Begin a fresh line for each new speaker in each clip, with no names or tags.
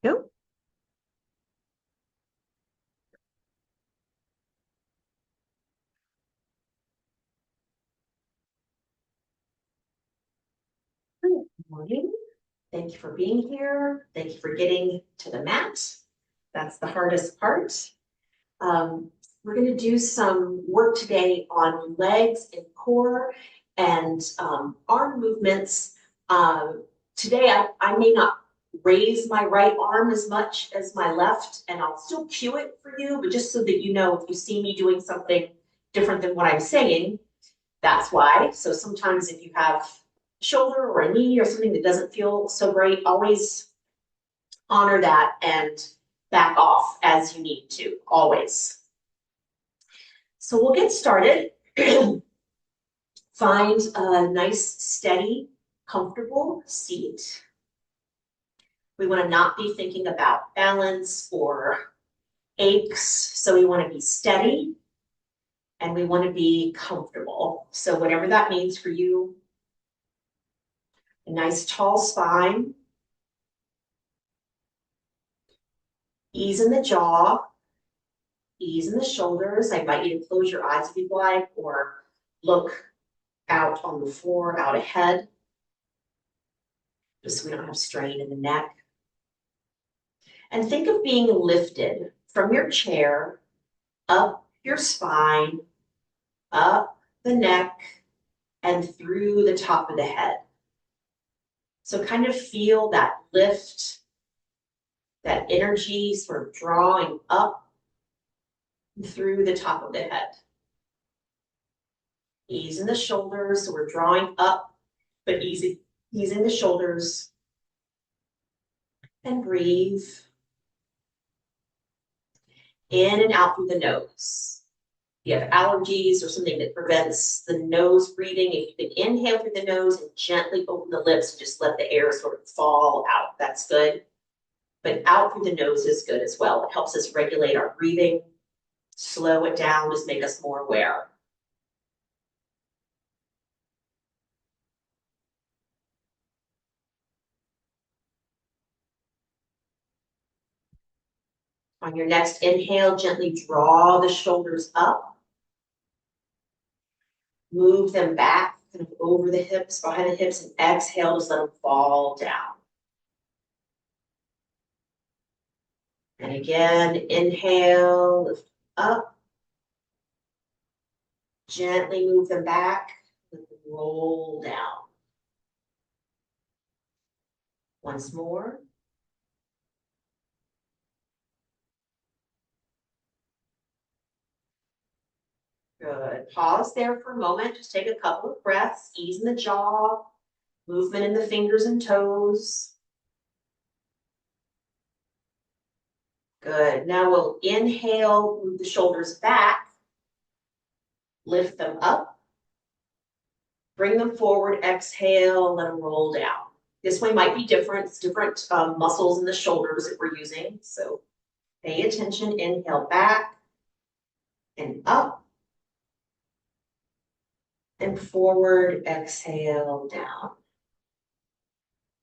Go. Good morning. Thank you for being here. Thank you for getting to the mat. That's the hardest part. We're going to do some work today on legs and core and arm movements. Today, I may not raise my right arm as much as my left, and I'll still cue it for you, but just so that you know, if you see me doing something different than what I'm saying, that's why. So sometimes if you have shoulder or a knee or something that doesn't feel so great, always honor that and back off as you need to, always. So we'll get started. Find a nice, steady, comfortable seat. We want to not be thinking about balance or aches, so we want to be steady and we want to be comfortable. So whatever that means for you, a nice tall spine, ease in the jaw, ease in the shoulders. I invite you to close your eyes if you'd like, or look out on the floor, out ahead, just so we don't have strain in the neck. And think of being lifted from your chair, up your spine, up the neck, and through the top of the head. So kind of feel that lift, that energy sort of drawing up through the top of the head. Ease in the shoulders, so we're drawing up, but easing the shoulders. And breathe. In and out through the nose. If you have allergies or something that prevents the nose breathing, if you can inhale through the nose and gently open the lips and just let the air sort of fall out, that's good. But out through the nose is good as well. It helps us regulate our breathing, slow it down, just make us more aware. On your next inhale, gently draw the shoulders up. Move them back, kind of over the hips, behind the hips, and exhale, just let them fall down. And again, inhale, lift up. Gently move them back, let them roll down. Once more. Good. Pause there for a moment. Just take a couple of breaths. Ease in the jaw, movement in the fingers and toes. Good. Now we'll inhale, move the shoulders back, lift them up, bring them forward, exhale, let them roll down. This way might be different. It's different muscles in the shoulders that we're using. So pay attention. Inhale back and up. And forward, exhale, down.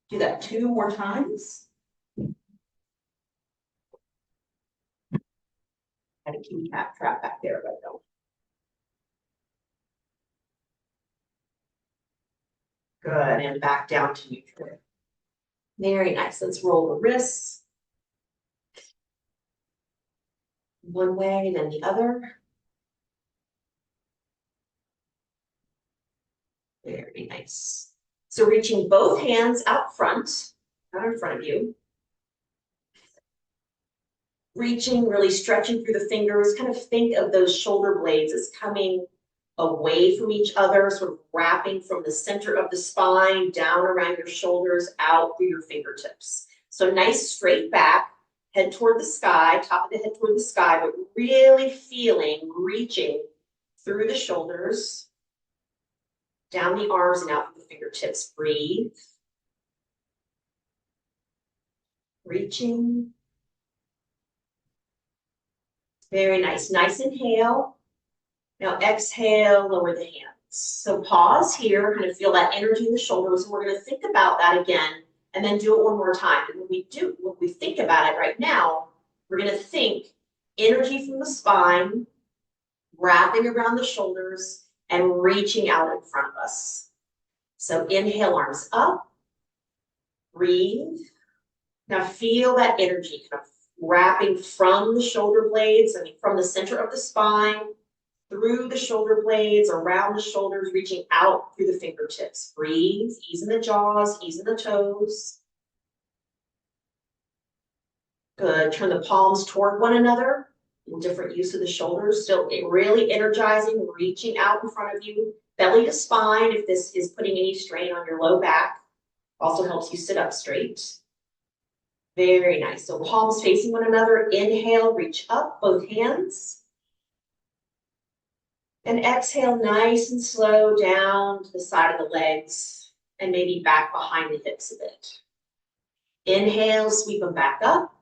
Do that 2 more times. I had a kitty cat trap back there, but no. Good, and back down to neutral. Very nice. Let's roll the wrists. One way, then the other. Very nice. So reaching both hands out front, not in front of you. Reaching, really stretching through the fingers. Kind of think of those shoulder blades as coming away from each other, sort of wrapping from the center of the spine, down around your shoulders, out through your fingertips. So nice straight back, head toward the sky, top of the head toward the sky, but really feeling, reaching through the shoulders, down the arms and out through the fingertips. Breathe. Reaching. Very nice. Nice inhale. Now exhale, lower the hands. So pause here, kind of feel that energy in the shoulders. And we're going to think about that again and then do it one more time. And when we think about it right now, we're gonna think energy from the spine, wrapping around the shoulders and reaching out in front of us. So inhale, arms up, breathe. Now feel that energy kind of wrapping from the shoulder blades, from the center of the spine, through the shoulder blades, around the shoulders, reaching out through the fingertips. Breathe, easing the jaws, easing the toes. Good, turn the palms toward one another. Different use of the shoulders, still really energizing, reaching out in front of you. Belly to spine, if this is putting any strain on your low back. Also helps you sit up straight. Very nice, so palms facing one another. Inhale, reach up, both hands. And exhale, nice and slow down to the side of the legs and maybe back behind the hips a bit. Inhale, sweep them back up.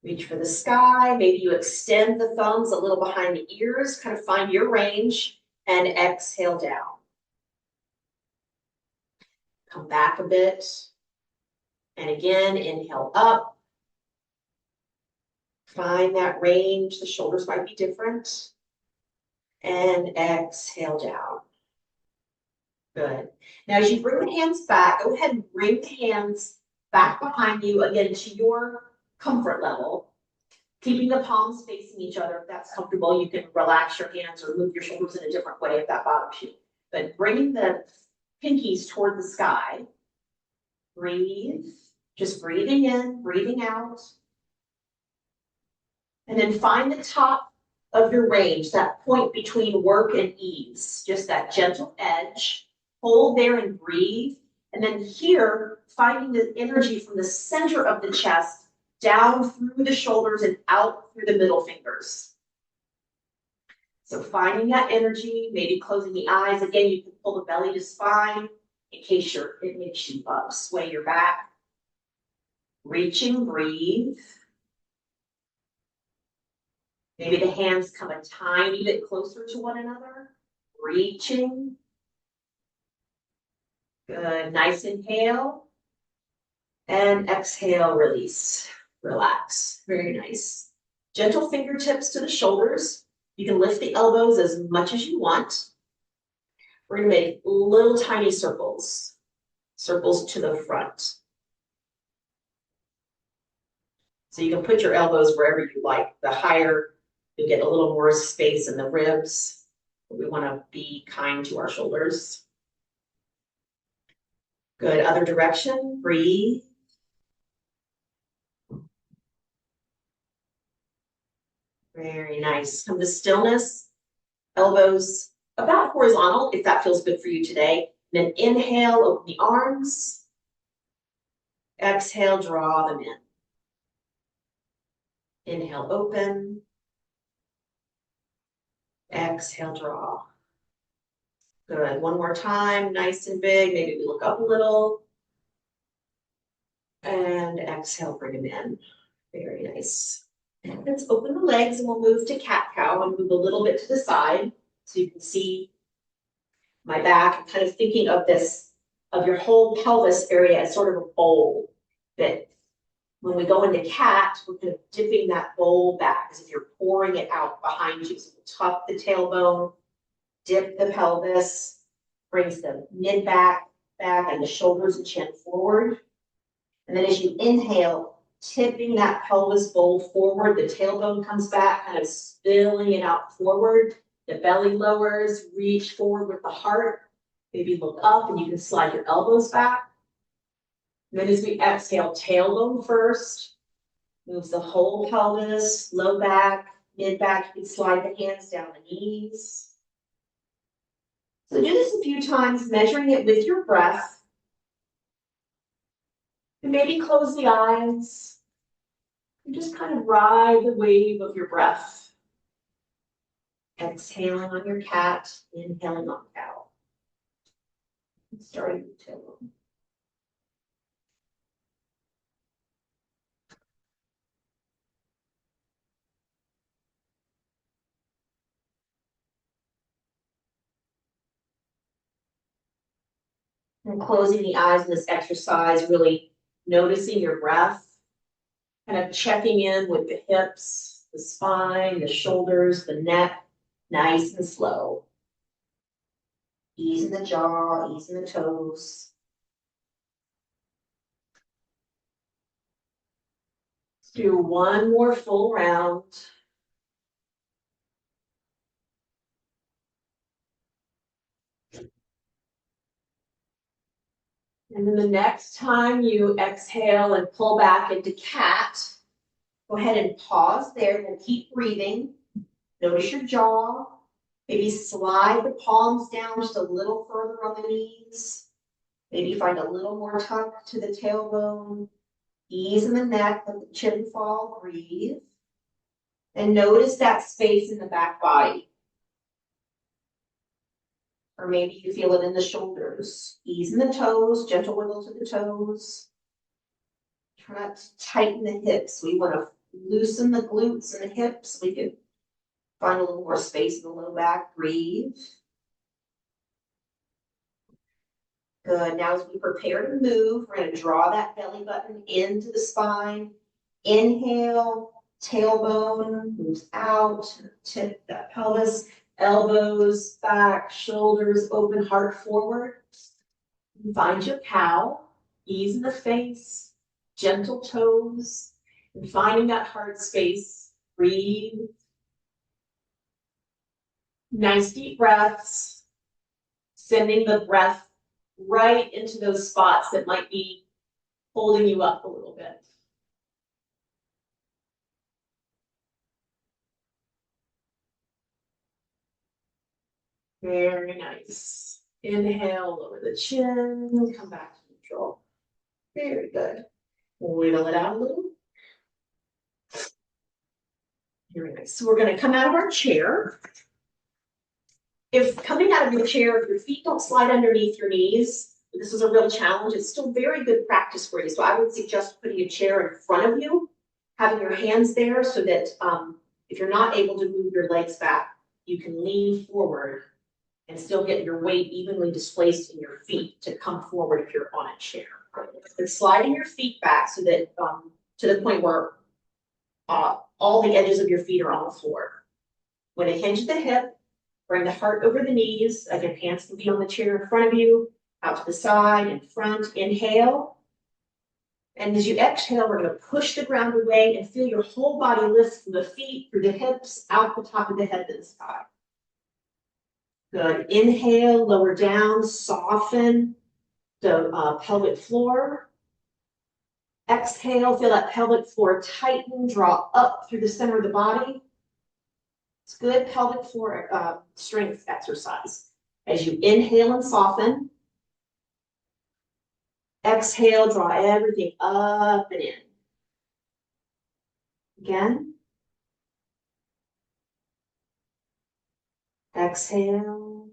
Reach for the sky. Maybe you extend the thumbs a little behind the ears, kind of find your range, and exhale down. Come back a bit. And again, inhale up. Find that range. The shoulders might be different. And exhale down. Good. Now, as you bring the hands back, go ahead and bring the hands back behind you, again, to your comfort level. Keeping the palms facing each other, if that's comfortable. You can relax your hands or move your shoulders in a different way if that bothers you. But bringing the pinkies toward the sky. Breathe. Just breathing in, breathing out. And then find the top of your range, that point between work and ease. Just that gentle edge. Hold there and breathe. And then here, finding the energy from the center of the chest down through the shoulders and out through the middle fingers. So finding that energy, maybe closing the eyes. Again, you can pull the belly to spine in case it makes you sway your back. Reaching, breathe. Maybe the hands come a tiny bit closer to one another. Reaching. Good, nice inhale. And exhale, release. Relax, very nice. Gentle fingertips to the shoulders. You can lift the elbows as much as you want. We're gonna make little tiny circles. Circles to the front. So you can put your elbows wherever you like. The higher, you get a little more space in the ribs. We wanna be kind to our shoulders. Good, other direction, breathe. Very nice. Come to stillness, elbows about horizontal, if that feels good for you today. Then inhale, open the arms. Exhale, draw them in. Inhale, open. Exhale, draw. Good, one more time, nice and big. Maybe we look up a little. And exhale, bring them in. Very nice. Let's open the legs and we'll move to cat-cow and move a little bit to the side so you can see my back. I'm kind of thinking of this, of your whole pelvis area as sort of a bowl that when we go into cat, we're kind of dipping that bowl back as if you're pouring it out behind you. So we'll tuck the tailbone, dip the pelvis, brings the mid back and the shoulders and chin forward. And then as you inhale, tipping that pelvis bowl forward, the tailbone comes back, kind of spilling it out forward. The belly lowers, reach forward with the heart. Maybe look up and you can slide your elbows back. And then as we exhale, tailbone first, moves the whole pelvis, low back, mid back. You can slide the hands down the knees. So do this a few times, measuring it with your breath. And maybe close the eyes. And just kind of ride the wave of your breath. Exhaling on your cat, inhaling on cow. Starting with tailbone. And closing the eyes in this exercise, really noticing your breath, kind of checking in with the hips, the spine, the shoulders, the neck, nice and slow. Easing the jaw, easing the toes. Let's do one more full round. And then the next time you exhale and pull back into cat, go ahead and pause there and keep breathing. Notice your jaw. Maybe slide the palms down just a little further on the knees. Maybe find a little more tuck to the tailbone. Ease in the neck, let the chin fall, breathe. And notice that space in the back body. Or maybe you feel it in the shoulders. Ease in the toes, gentle wiggle to the toes. Try not to tighten the hips. We want to loosen the glutes and the hips. We can find a little more space in the low back. Breathe. Good. Now as we prepare to move, we're going to draw that belly button into the spine. Inhale, tailbone moves out, tip that pelvis, elbows back, shoulders open, heart forward. Find your cow, ease in the face, gentle toes, and finding that heart space. Breathe. Nice deep breaths, sending the breath right into those spots that might be holding you up a little bit. Very nice. Inhale, lower the chin, come back to neutral. Very good. Wiggle it out a little. Very nice. So we're going to come out of our chair. If coming out of your chair, if your feet don't slide underneath your knees, this is a real challenge. It's still very good practice for you. So I would suggest putting a chair in front of you, having your hands there so that if you're not able to move your legs back, you can lean forward and still get your weight evenly displaced in your feet to come forward if you're on a chair. And sliding your feet back so that to the point where all the edges of your feet are on the floor. When it hinge the hip, bring the heart over the knees. Again, hands can be on the chair in front of you, out to the side, in front. Inhale. And as you exhale, we're going to push the ground away and feel your whole body lift from the feet through the hips, out the top of the head to the sky. Good. Inhale, lower down, soften the pelvic floor. Exhale, feel that pelvic floor tighten, draw up through the center of the body. It's good pelvic floor strength exercise. As you inhale and soften, exhale, draw everything up and in. Again. Exhale.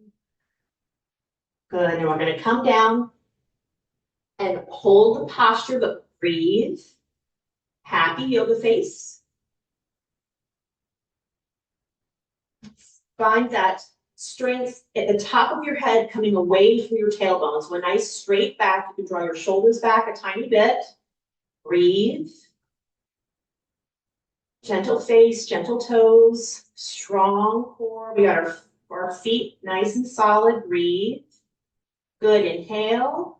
Good. And we're going to come down and hold the posture, but breathe. Happy yoga face. Find that strength at the top of your head coming away from your tailbone. So a nice straight back. You can draw your shoulders back a tiny bit. Breathe. Gentle face, gentle toes, strong core. We got our feet nice and solid. Breathe. Good. Inhale.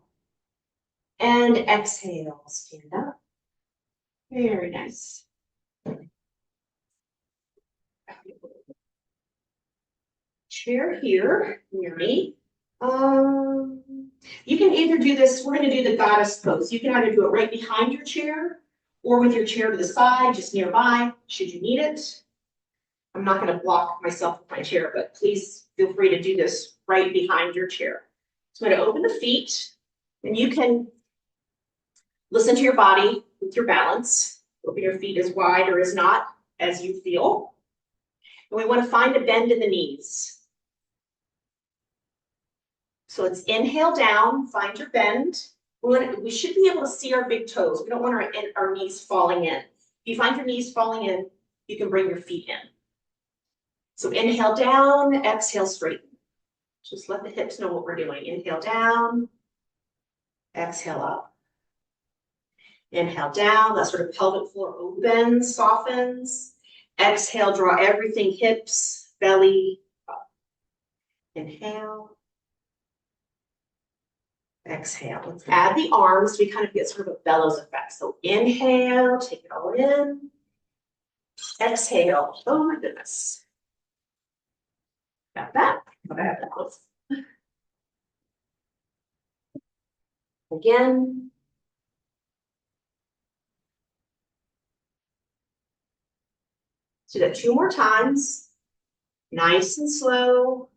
And exhale. Stand up. Very nice. Chair here near me. You can either do this, we're going to do the goddess pose. You can either do it right behind your chair or with your chair to the side, just nearby, should you need it. I'm not going to block myself with my chair, but please feel free to do this right behind your chair. So I'm going to open the feet, and you can listen to your body with your balance. Open your feet as wide or as not as you feel. And we want to find a bend in the knees. So let's inhale down, find your bend. We should be able to see our big toes. We don't want our knees falling in. If you find your knees falling in, you can bring your feet in. So inhale down, exhale straighten. Just let the hips know what we're doing. Inhale down, Exhale up. Inhale down, that sort of pelvic floor opens, softens. Exhale, draw everything, hips, belly up. Inhale. Exhale. Let's add the arms. We kind of get sort of a bellows effect. So inhale, take it all in. Exhale. Oh my goodness. Got that? But I have that close. Again. Do that 2 more times. Nice and slow.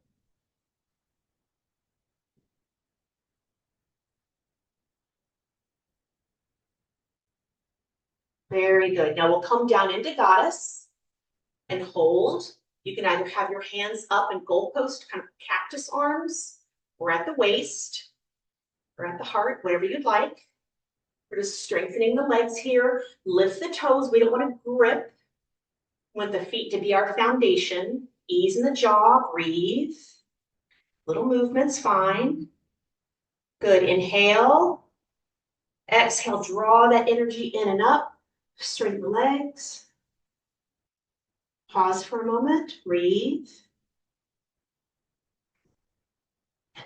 Very good. Now we'll come down into goddess and hold. You can either have your hands up and goalpost, kind of cactus arms, or at the waist, or at the heart, whatever you'd like. We're just strengthening the legs here. Lift the toes. We don't want to grip. We want the feet to be our foundation. Ease in the jaw. Breathe. Little movements, fine. Good. Inhale. Exhale. Draw that energy in and up. Straighten the legs. Pause for a moment. Breathe.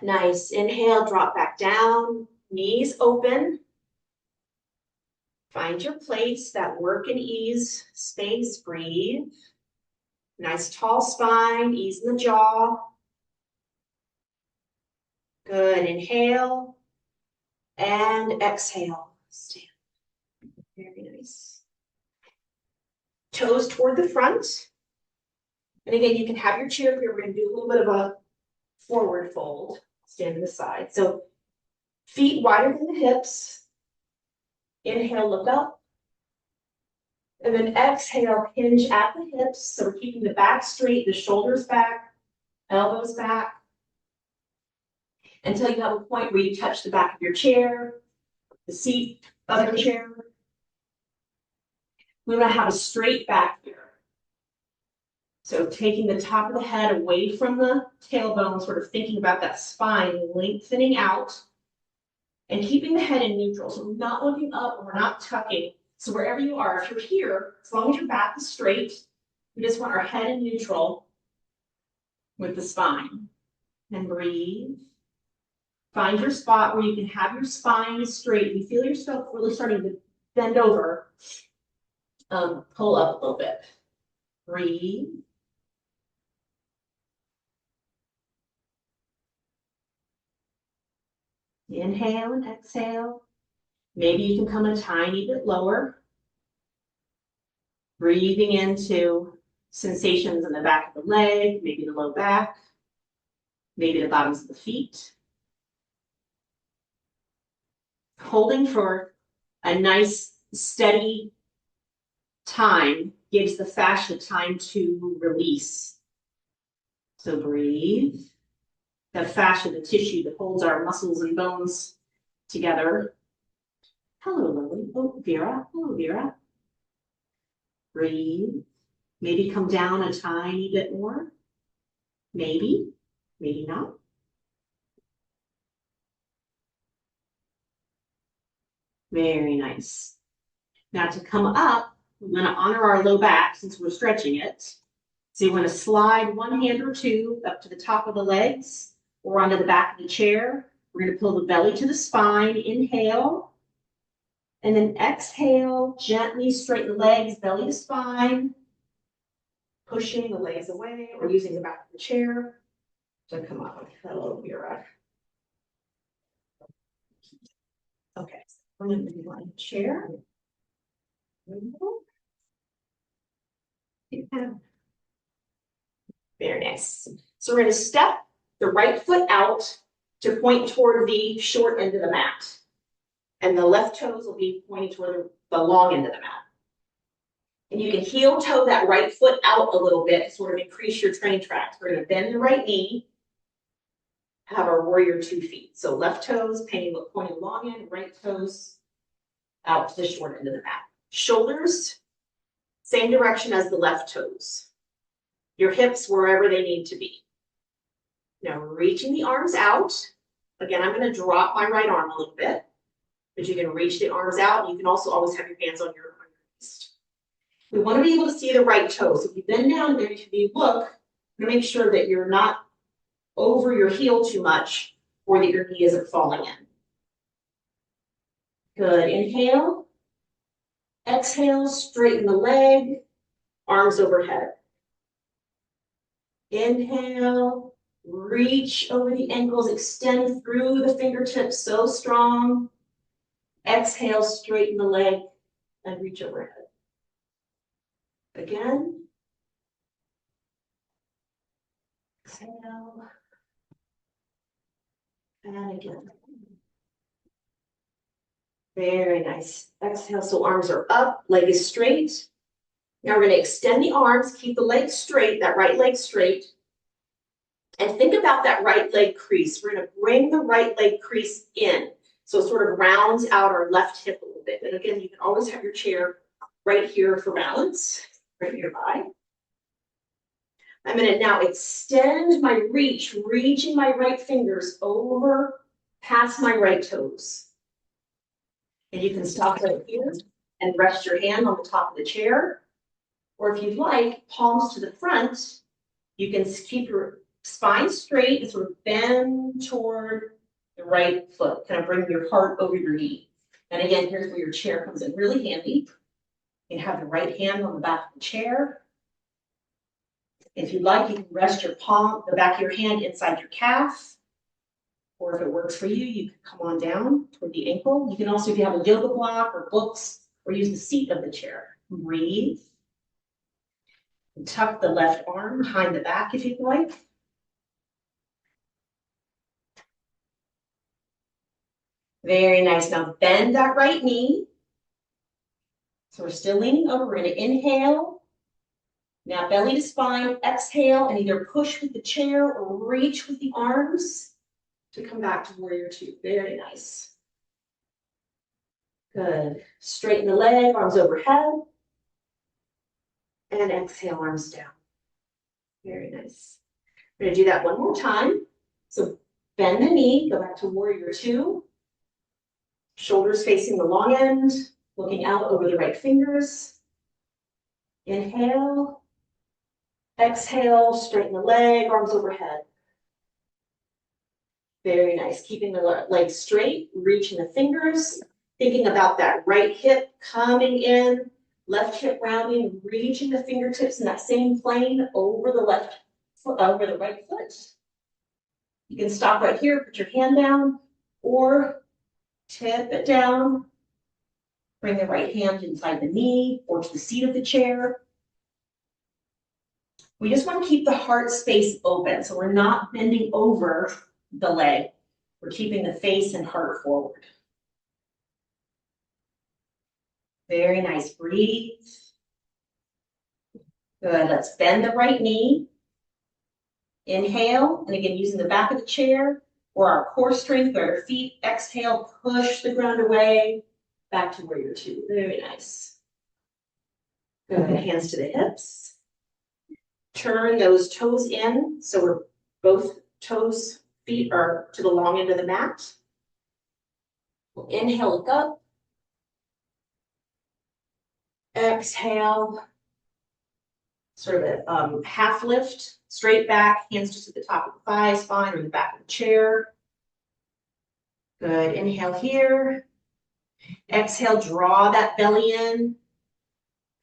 Nice. Inhale. Drop back down. Knees open. Find your place, that work and ease space. Breathe. Nice tall spine, ease in the jaw. Good. Inhale and exhale. Stand. Very nice. Toes toward the front. And again, you can have your chair here. We're going to do a little bit of a forward fold. Stand to the side. So feet wider than the hips. Inhale, look up. And then exhale, hinge at the hips. So we're keeping the back straight, the shoulders back, elbows back. Until you have a point where you touch the back of your chair, the seat of your chair. We want to have a straight back here. So taking the top of the head away from the tailbone, sort of thinking about that spine lengthening out. And keeping the head in neutral. So we're not looking up and we're not tucking. So wherever you are, if you're here, as long as your back is straight, we just want our head in neutral with the spine. And breathe. Find your spot where you can have your spine straight. You feel yourself really starting to bend over. Pull up a little bit. Breathe. Inhale and exhale. Maybe you can come a tiny bit lower. Breathing into sensations in the back of the leg, maybe the low back, maybe the bottoms of the feet. Holding for a nice, steady time gives the fascia time to release. So breathe. The fascia, the tissue that holds our muscles and bones together. Hello, Lily. Oh, Vera. Hello, Vera. Breathe. Maybe come down a tiny bit more. Maybe, maybe not. Very nice. Now to come up, we're going to honor our low back since we're stretching it. So you want to slide one hand or two up to the top of the legs or onto the back of the chair. We're going to pull the belly to the spine. Inhale. And then exhale, gently straighten the legs, belly to spine. Pushing the legs away or using the back of the chair to come up. Hello, Vera. Okay, we're going to do on chair. Very nice. So we're going to step the right foot out to point toward the short end of the mat. And the left toes will be pointing toward the long end of the mat. And you can heel toe that right foot out a little bit to sort of increase your train tracks. We're going to bend the right knee, have our warrior 2 feet. So left toes pointing long end, right toes out to the short end of the mat. Shoulders, same direction as the left toes. Your hips wherever they need to be. Now reaching the arms out. Again, I'm going to drop my right arm a little bit. but you can reach the arms out. You can also always have your hands on your wrist. We want to be able to see the right toe. So if you bend down there, if you look, make sure that you're not over your heel too much or that your knee isn't falling in. Good, inhale. Exhale, straighten the leg, arms overhead. Inhale, reach over the ankles, extend through the fingertips, so strong. Exhale, straighten the leg and reach overhead. Again. Exhale. And again. Very nice. Exhale, so arms are up, leg is straight. Now we're going to extend the arms, keep the leg straight, that right leg straight. And think about that right leg crease. We're going to bring the right leg crease in. So it sort of rounds out our left hip a little bit. And again, you can always have your chair right here for balance, right nearby. I'm going to now extend my reach, reaching my right fingers over past my right toes. And you can stop right here and rest your hand on the top of the chair. Or if you'd like, palms to the front, you can keep your spine straight and sort of bend toward the right foot. Kind of bring your heart over your knee. And again, here's where your chair comes in really handy. You have the right hand on the back of the chair. If you'd like, you can rest your palm, the back of your hand inside your calf. Or if it works for you, you can come on down toward the ankle. You can also, if you have a yoga block or books, or use the seat of the chair. Breathe. And tuck the left arm behind the back if you'd like. Very nice. Now bend that right knee. So we're still leaning over. We're going to inhale. Now belly to spine. Exhale and either push with the chair or reach with the arms to come back to warrior two. Very nice. Good. Straighten the leg, arms overhead. And exhale, arms down. Very nice. We're going to do that one more time. So bend the knee, go back to warrior two. Shoulders facing the long end, looking out over the right fingers. Inhale. Exhale, straighten the leg, arms overhead. Very nice. Keeping the leg straight, reaching the fingers, thinking about that right hip coming in, left hip rounding, reaching the fingertips in that same plane over the left foot, over the right foot. You can stop right here, put your hand down, or tip it down. Bring the right hand inside the knee or to the seat of the chair. We just want to keep the heart space open, so we're not bending over the leg. We're keeping the face and heart forward. Very nice. Breathe. Good. Let's bend the right knee. Inhale, and again, using the back of the chair or our core strength by our feet. Exhale, push the ground away. Back to warrior two. Very nice. Good. Hands to the hips. Turn those toes in, so we're both toes, feet are to the long end of the mat. We'll inhale, look up. Exhale, sort of a half lift, straight back, hands just at the top of the thigh, spine, or the back of the chair. Good. Inhale here. Exhale, draw that belly in.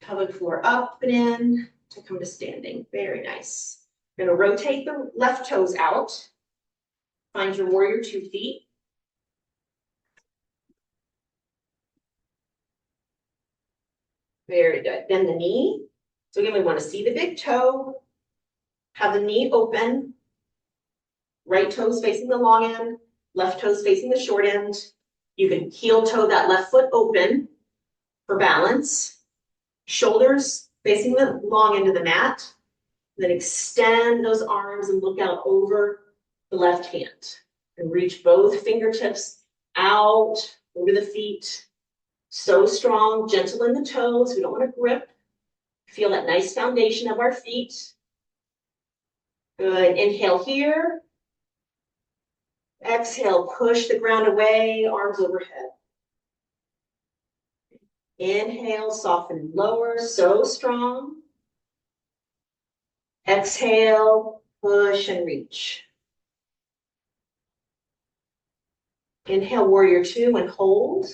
Pelvic floor up and in to come to standing. Very nice. You're going to rotate the left toes out. Find your warrior two feet. Very good. Bend the knee. So again, we want to see the big toe. Have the knee open. Right toes facing the long end. Left toes facing the short end. You can heel toe that left foot open for balance. Shoulders facing the long end of the mat. Then extend those arms and look out over the left hand. And reach both fingertips out over the feet. So strong, gentle in the toes. We don't want to grip. Feel that nice foundation of our feet. Good. Inhale here. Exhale, push the ground away, arms overhead. Inhale, soften lower, so strong. Exhale, push and reach. Inhale, warrior two and hold.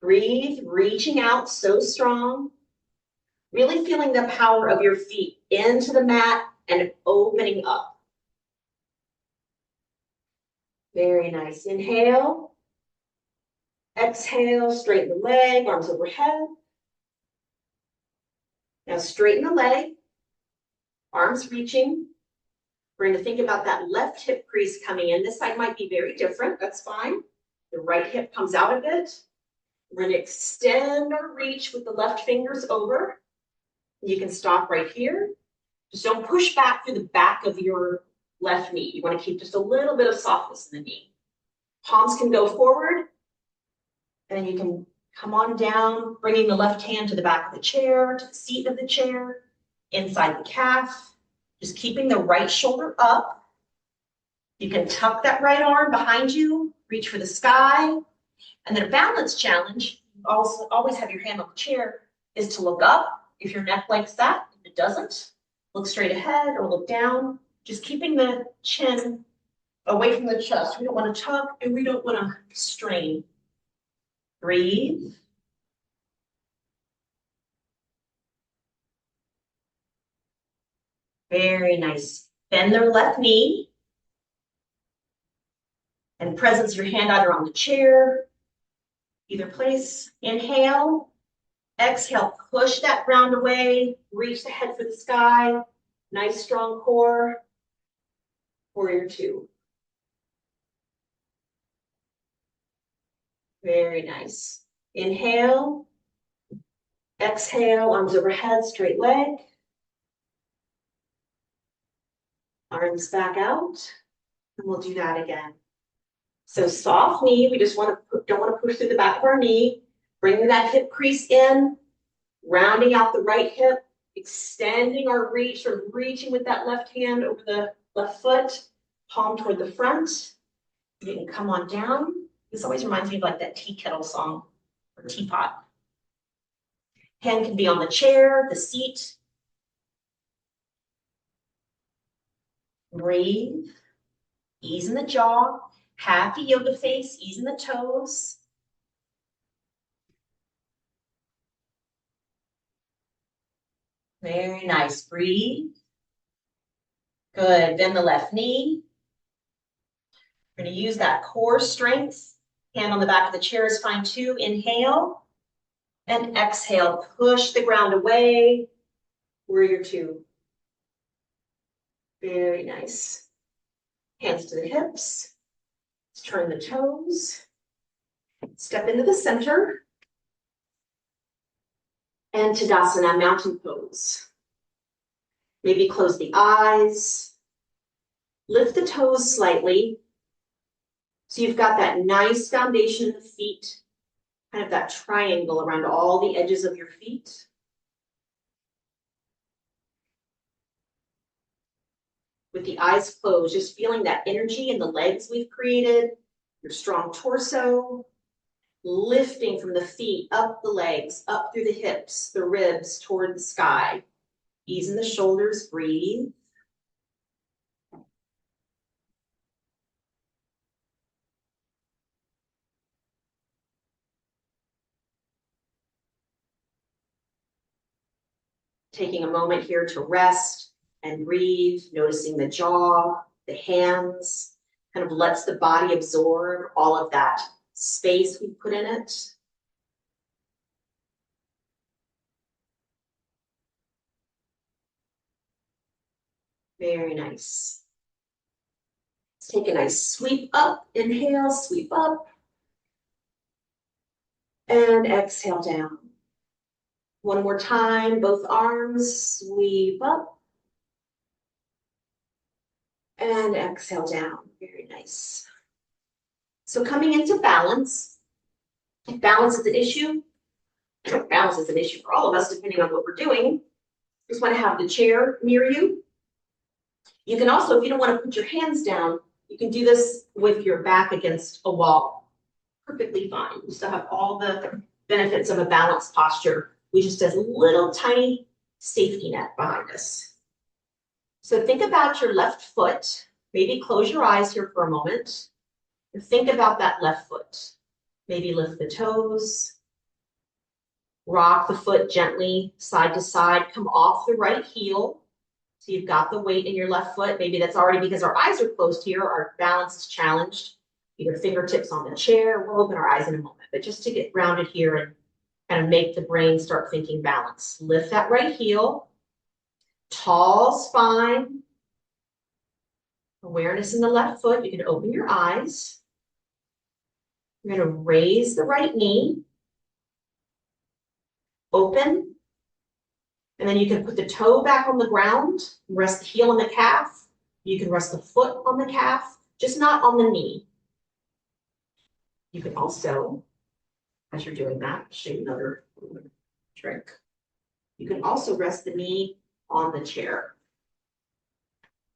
Breathe, reaching out, so strong. Really feeling the power of your feet into the mat and opening up. Very nice. Inhale. Exhale, straighten the leg, arms overhead. Now straighten the leg, arms reaching. We're going to think about that left hip crease coming in. This side might be very different, that's fine. The right hip comes out a bit. We're going to extend our reach with the left fingers over. You can stop right here. Just don't push back through the back of your left knee. You want to keep just a little bit of softness in the knee. Palms can go forward, and then you can come on down, bringing the left hand to the back of the chair, to the seat of the chair, inside the calf, just keeping the right shoulder up. You can tuck that right arm behind you, reach for the sky, and then a balance challenge, also always have your hand on the chair, is to look up if your neck likes that. If it doesn't, look straight ahead or look down, just keeping the chin away from the chest. We don't want to tuck and we don't want to strain. Breathe. Very nice. Bend their left knee. And presence your hand either on the chair, either place. Inhale. Exhale, push that ground away. Reach the head for the sky. Nice strong core. Warrior two. Very nice. Inhale. Exhale, arms overhead, straight leg. Arms back out. And we'll do that again. So soft knee, we just don't want to push through the back of our knee. Bringing that hip crease in, rounding out the right hip, extending our reach, sort of reaching with that left hand over the left foot, palm toward the front. You can come on down. This always reminds me of like that tea kettle song or teapot. Hand can be on the chair, the seat. Breathe. Ease in the jaw. Happy yoga face, ease in the toes. Very nice. Breathe. Good. Bend the left knee. We're going to use that core strength. Hand on the back of the chair is fine too. Inhale and exhale. Push the ground away. Warrior two. Very nice. Hands to the hips. Let's turn the toes. Step into the center. And Tadasana, mountain pose. Maybe close the eyes. Lift the toes slightly. So you've got that nice foundation in the feet, kind of that triangle around all the edges of your feet. With the eyes closed, just feeling that energy in the legs we've created, your strong torso, lifting from the feet, up the legs, up through the hips, the ribs toward the sky. Ease in the shoulders, breathe. Taking a moment here to rest and breathe, noticing the jaw, the hands, kind of lets the body absorb all of that space we put in it. Very nice. Let's take a nice sweep up. Inhale, sweep up. And exhale down. One more time, both arms, sweep up. And exhale down. Very nice. So coming into balance. If balance is an issue, balance is an issue for all of us, depending on what we're doing. Just want to have the chair near you. You can also, if you don't want to put your hands down, you can do this with your back against a wall. Perfectly fine. You still have all the benefits of a balanced posture, which just has a little tiny safety net behind us. So think about your left foot. Maybe close your eyes here for a moment. And think about that left foot. Maybe lift the toes. Rock the foot gently side to side. Come off the right heel. So you've got the weight in your left foot. Maybe that's already because our eyes are closed here. Our balance is challenged. Either fingertips on the chair. We'll open our eyes in a moment. But just to get grounded here and kind of make the brain start thinking balance. Lift that right heel. Tall spine. Awareness in the left foot. You can open your eyes. You're going to raise the right knee. Open. And then you can put the toe back on the ground. Rest the heel on the calf. You can rest the foot on the calf, just not on the knee. You can also, as you're doing that, show you another trick. You can also rest the knee on the chair.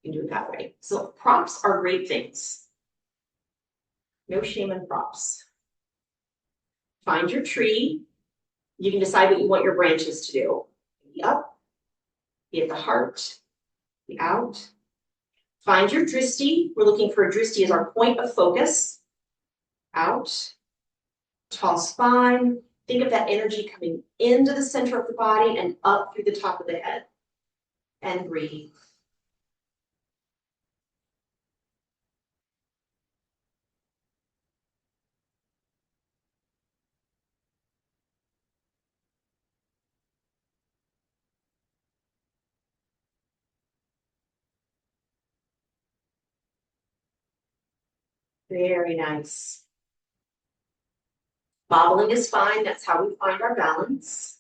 You can do it that way. So props are great things. No shame in props. Find your tree. You can decide what you want your branches to do. Be up, be at the heart, be out. Find your drishti. We're looking for a drishti as our point of focus. Out. Tall spine. Think of that energy coming into the center of the body and up through the top of the head. And breathe. Very nice. Bobbling is fine. That's how we find our balance.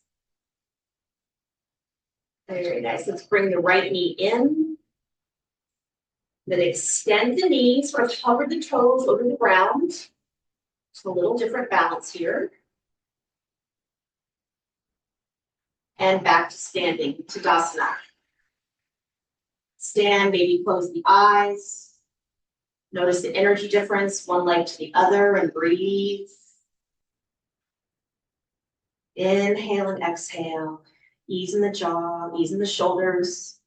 Very nice. Let's bring the right knee in. Then extend the knees, sort of hover the toes over the ground. It's a little different balance here. And back to standing, Tadasana. Stand, maybe close the eyes. Notice the energy difference, one leg to the other, and breathe. Inhale and exhale. Ease in the jaw, ease in the shoulders.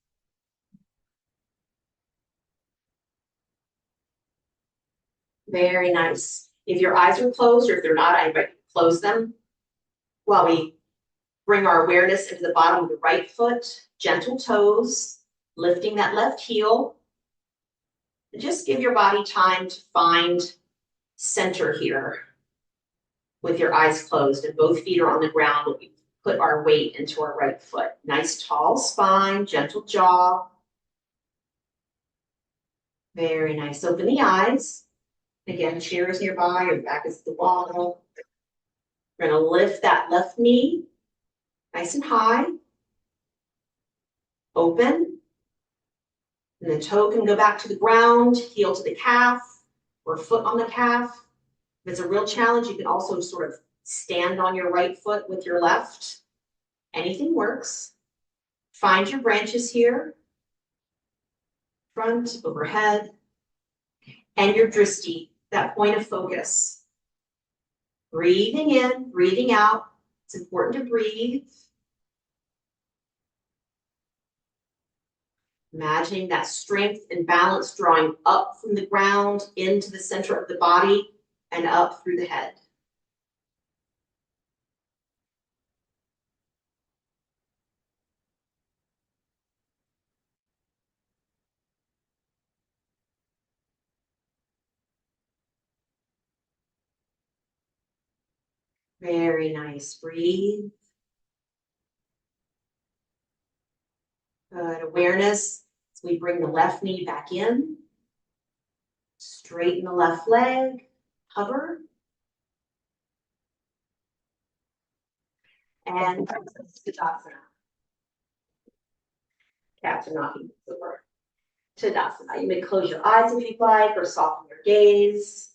Very nice. If your eyes are closed, or if they're not, I invite you to close them while we bring our awareness into the bottom of the right foot, gentle toes, lifting that left heel. And just give your body time to find center here with your eyes closed and both feet are on the ground when we put our weight into our right foot. Nice tall spine, gentle jaw. Very nice. Open the eyes. Again, chair is nearby, your back is to the wall. We're going to lift that left knee nice and high. Open. And the toe can go back to the ground, heel to the calf, or foot on the calf. If it's a real challenge, you can also sort of stand on your right foot with your left. Anything works. Find your branches here. Front, overhead. And your drishti, that point of focus. Breathing in, breathing out. It's important to breathe. Imagining that strength and balance drawing up from the ground into the center of the body and up through the head. Very nice. Breathe. Good. Awareness. So we bring the left knee back in. Straighten the left leg. Hover. And Tadasana. Katanaki. Tadasana. You may close your eyes if you'd like, or soften your gaze.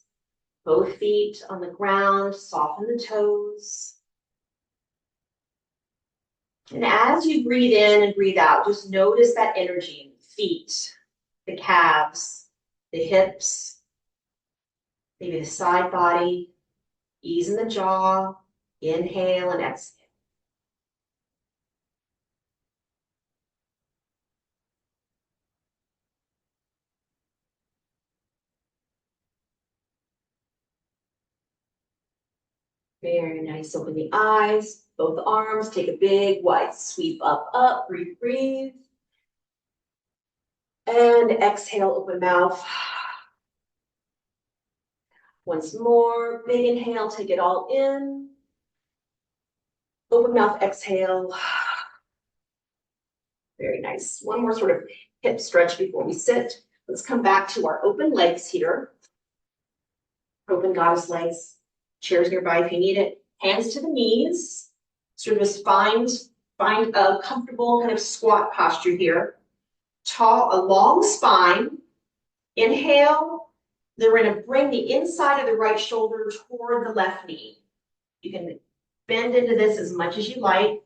Both feet on the ground. Soften the toes. And as you breathe in and breathe out, just notice that energy in the feet, the calves, the hips, maybe the side body. Ease in the jaw, Inhale and exhale. Very nice. Open the eyes, both arms, take a big wide sweep up, breathe, breathe. And exhale, open mouth. Once more, big inhale, take it all in. Open mouth, exhale. Very nice. One more sort of hip stretch before we sit. Let's come back to our open legs here. Open goddess legs. Chairs nearby if you need it. Hands to the knees. Sort of just find a comfortable kind of squat posture here. A long spine. Inhale. Then we're going to bring the inside of the right shoulder toward the left knee. You can bend into this as much as you like.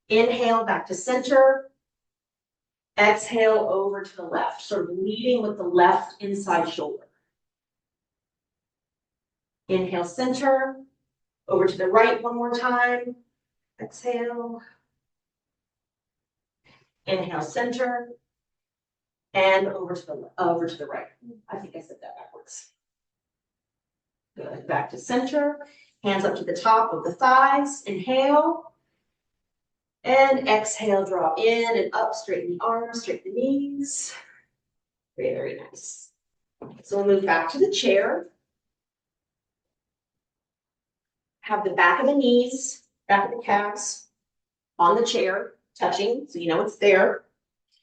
Inhale back to center. Exhale over to the left, sort of leading with the left inside shoulder. Inhale, center. Over to the right one more time. Exhale. Inhale, center. And over to the right. I think I said that backwards. Good. Back to center. Hands up to the top of the thighs. Inhale. And exhale, draw in and up, straighten the arms, straighten the knees. Very, very nice. So we'll move back to the chair. Have the back of the knees, back of the calves on the chair, touching, so you know it's there.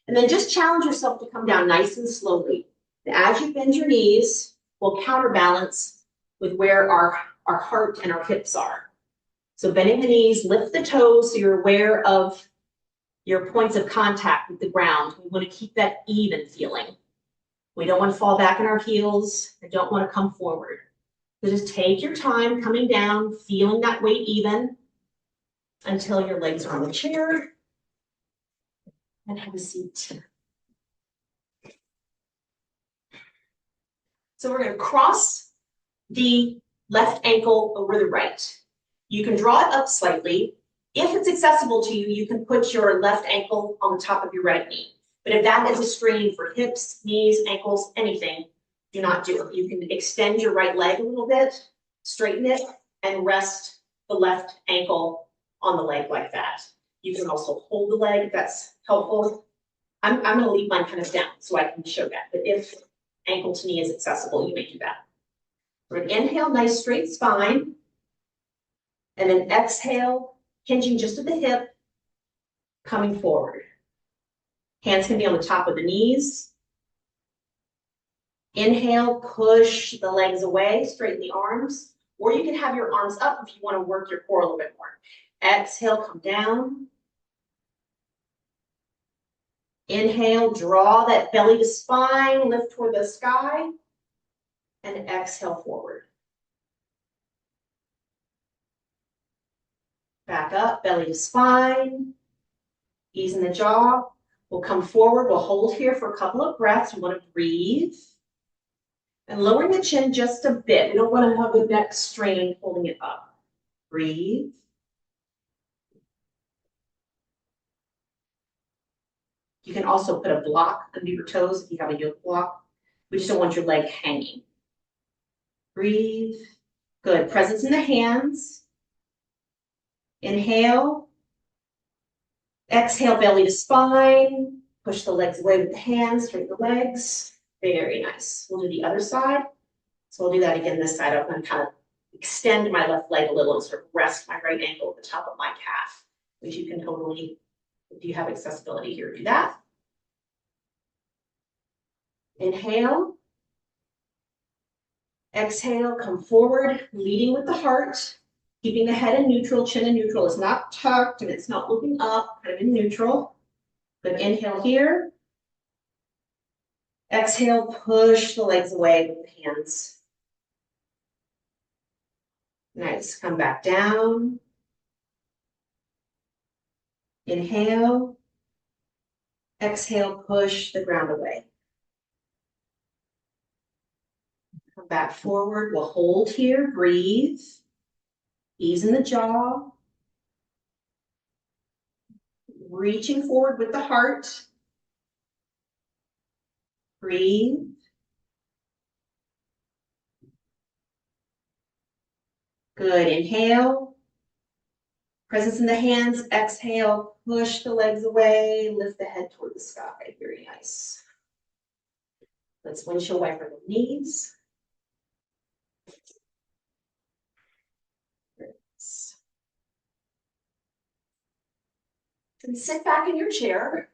And then just challenge yourself to come down nice and slowly. And as you bend your knees, we'll counterbalance with where our heart and our hips are. So bending the knees, lift the toes so you're aware of your points of contact with the ground. We want to keep that even feeling. We don't want to fall back in our heels. I don't want to come forward. So just take your time coming down, feeling that weight even until your legs are on the chair. And have a seat. So we're going to cross the left ankle over the right. You can draw it up slightly. If it's accessible to you, you can put your left ankle on the top of your right knee. But if that is a strain for hips, knees, ankles, anything, do not do it. You can extend your right leg a little bit, straighten it, and rest the left ankle on the leg like that. You can also hold the leg if that's helpful. I'm going to leave mine kind of down so I can show that. But if ankle to knee is accessible, you may do that. We're going to inhale, nice straight spine. And then exhale, hinging just at the hip, coming forward. Hands can be on the top of the knees. Inhale, push the legs away, straighten the arms. Or you can have your arms up if you want to work your core a little bit more. Exhale, come down. Inhale, draw that belly to spine, lift toward the sky. And exhale forward. Back up, belly to spine. Ease in the jaw. We'll come forward. We'll hold here for a couple of breaths. We want to breathe. And lowering the chin just a bit. We don't want to have the neck strain holding it up. Breathe. You can also put a block under your toes if you have a yoke block. We just don't want your leg hanging. Breathe. Good. Presence in the hands. Inhale. Exhale, belly to spine. Push the legs away with the hands, straighten the legs. Very nice. We'll do the other side. So we'll do that again this side. I'm going to kind of extend my left leg a little and sort of rest my right ankle at the top of my calf, which you can totally, if you have accessibility here, do that. Inhale. Exhale, come forward, leading with the heart, keeping the head in neutral, chin in neutral. It's not tucked and it's not looking up, kind of in neutral. Good. Inhale here. Exhale, push the legs away with the hands. Nice. Come back down. Inhale. Exhale, push the ground away. Come back forward. We'll hold here. Breathe. Ease in the jaw. Reaching forward with the heart. Breathe. Good, inhale. Presence in the hands, exhale, push the legs away, lift the head toward the sky, very nice. Let's windshield wiper the knees. And sit back in your chair.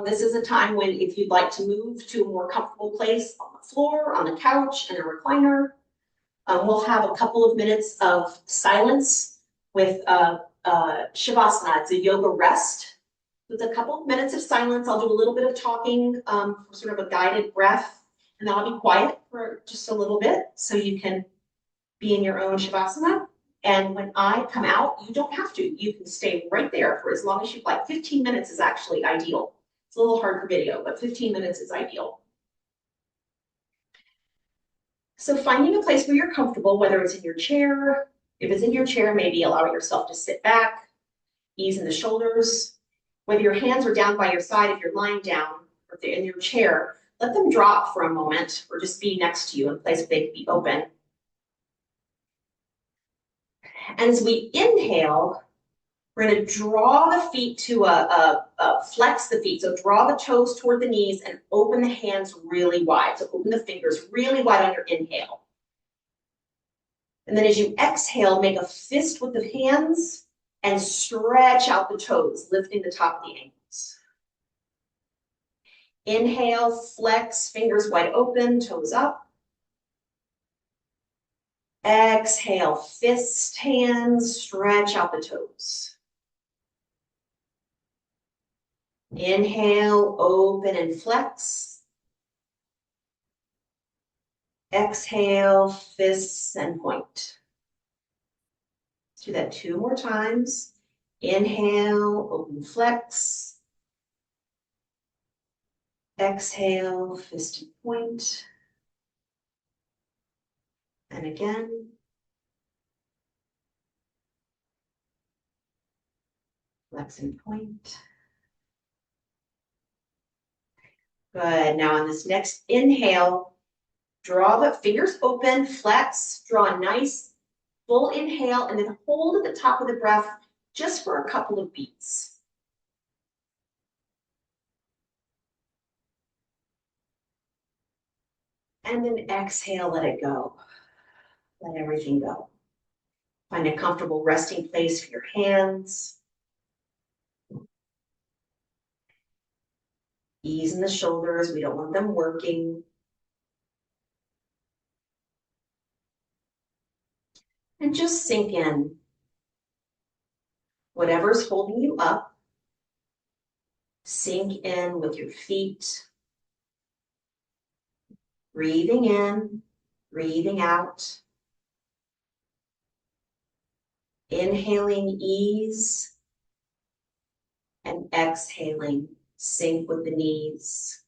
This is a time when if you'd like to move to a more comfortable place on the floor, on the couch, in a recliner, we'll have a couple of minutes of silence with Shavasana. It's a yoga rest. With a couple of minutes of silence, I'll do a little bit of talking for sort of a guided breath, and then I'll be quiet for just a little bit so you can be in your own Shavasana. And when I come out, you don't have to. You can stay right there for as long as you'd like. 15 minutes is actually ideal. It's a little hard for video, but 15 minutes is ideal. So finding a place where you're comfortable, whether it's in your chair, if it's in your chair, maybe allow yourself to sit back, ease in the shoulders. Whether your hands are down by your side, if you're lying down, or if they're in your chair, let them drop for a moment or just be next to you in a place where they can be open. And as we inhale, we're going to draw the feet to flex the feet. So draw the toes toward the knees and open the hands really wide. So open the fingers really wide on your inhale. And then as you exhale, make a fist with the hands and stretch out the toes, lifting the top of the ankles. Inhale, flex, fingers wide open, toes up. Exhale, fist, hands, stretch out the toes. Inhale, open and flex. Exhale, fists and point. Let's do that 2 more times. Inhale, open, flex. Exhale, fist and point. And again. Flex and point. Good. Now on this next inhale, draw the fingers open, flex, draw a nice full inhale, and then hold at the top of the breath just for a couple of beats. And then exhale, let it go. Let everything go. Find a comfortable resting place for your hands. Ease in the shoulders. We don't want them working. And just sink in. Whatever's holding you up, sink in with your feet. Breathing in, breathing out. Inhaling ease and exhaling sink with the knees.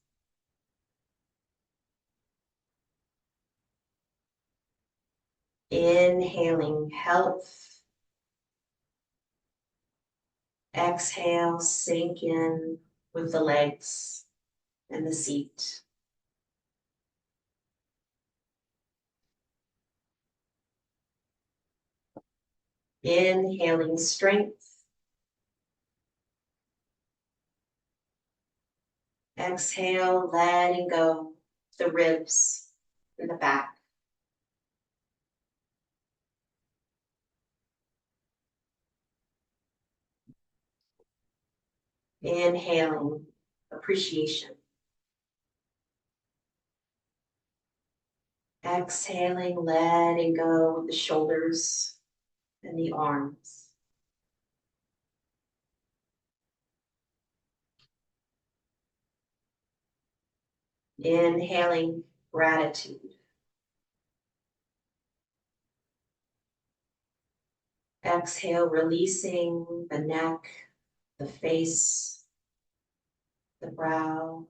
Inhaling health. Exhale, sink in with the legs and the seat. Inhaling strength. Exhale, letting go the ribs and the back. Inhaling appreciation. Exhaling, letting go with the shoulders and the arms. Inhaling gratitude. Exhale, releasing the neck, the face, the brow.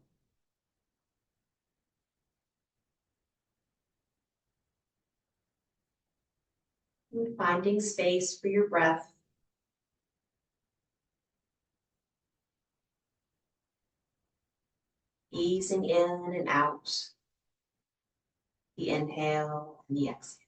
And finding space for your breath. Easing in and out. The inhale and the exhale.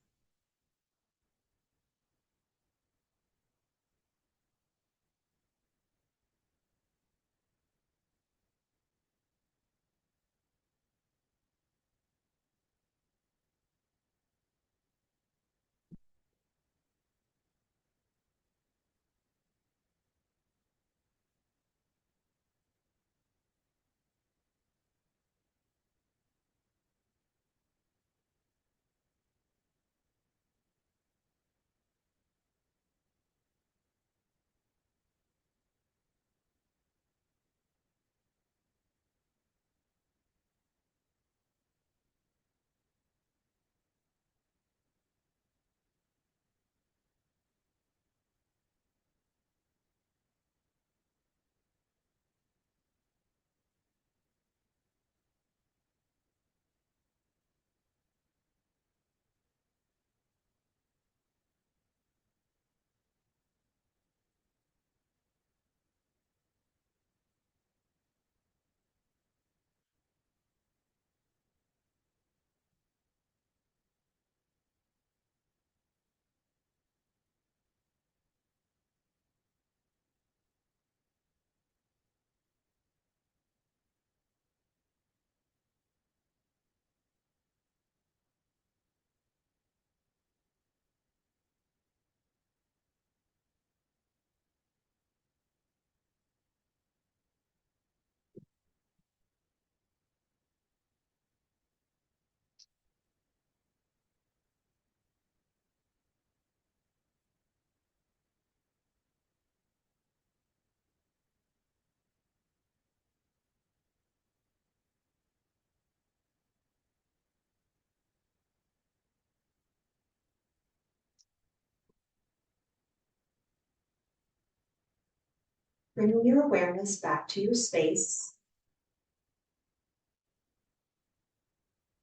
Bringing your awareness back to your space.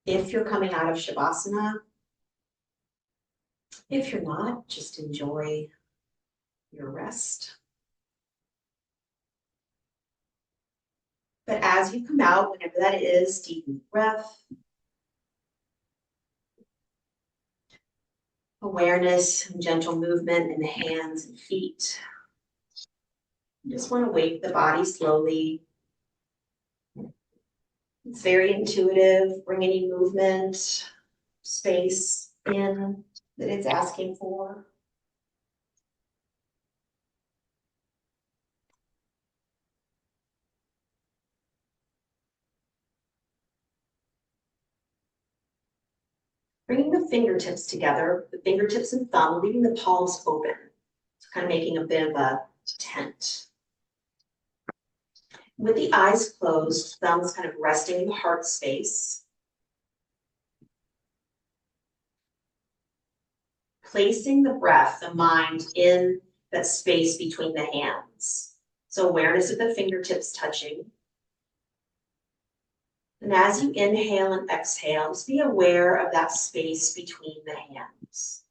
If you're coming out of Shavasana, if you're not, just enjoy your rest. But as you come out, whenever that is, deepen the breath. Awareness and gentle movement in the hands and feet. You just want to wake the body slowly. It's very intuitive. Bring any movement, space in that it's asking for. Bringing the fingertips together, the fingertips and thumb, leaving the palms open. So kind of making a bit of a tent. With the eyes closed, thumbs kind of resting in the heart space. Placing the breath, the mind, in that space between the hands. So awareness of the fingertips touching. And as you inhale and exhale, just be aware of that space between the hands.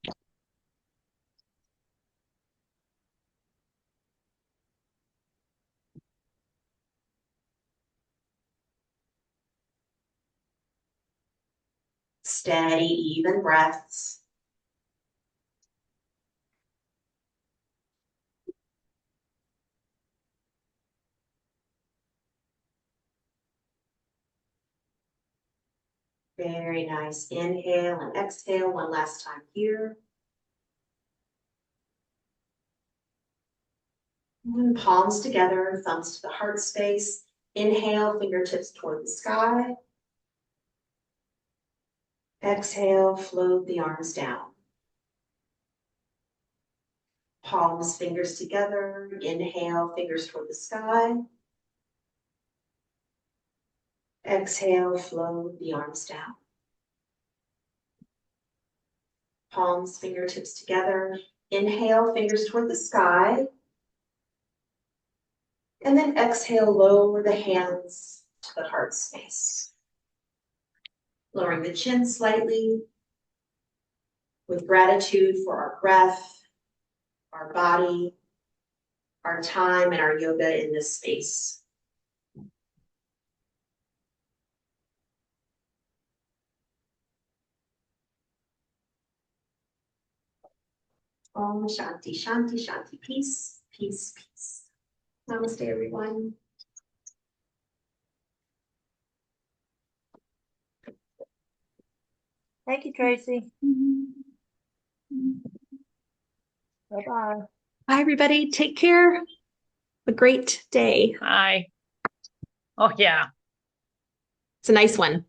Steady, even breaths. Very nice. Inhale and exhale one last time here. And palms together, thumbs to the heart space. Inhale, fingertips toward the sky. Exhale, float the arms down. Palms, fingers together. Inhale, fingers toward the sky. Exhale, float the arms down. Palms, fingertips together. Inhale, fingers toward the sky. And then exhale, lower the hands to the heart space. Lowering the chin slightly. with gratitude for our breath, our body, our time, and our yoga in this space. Om Shanti, Shanti, Shanti. Peace, peace, peace. Namaste, everyone.
Thank you, Tracy. Bye-bye.
Bye, everybody. Take care. Have a great day.
Bye. Oh, yeah.
It's a nice one.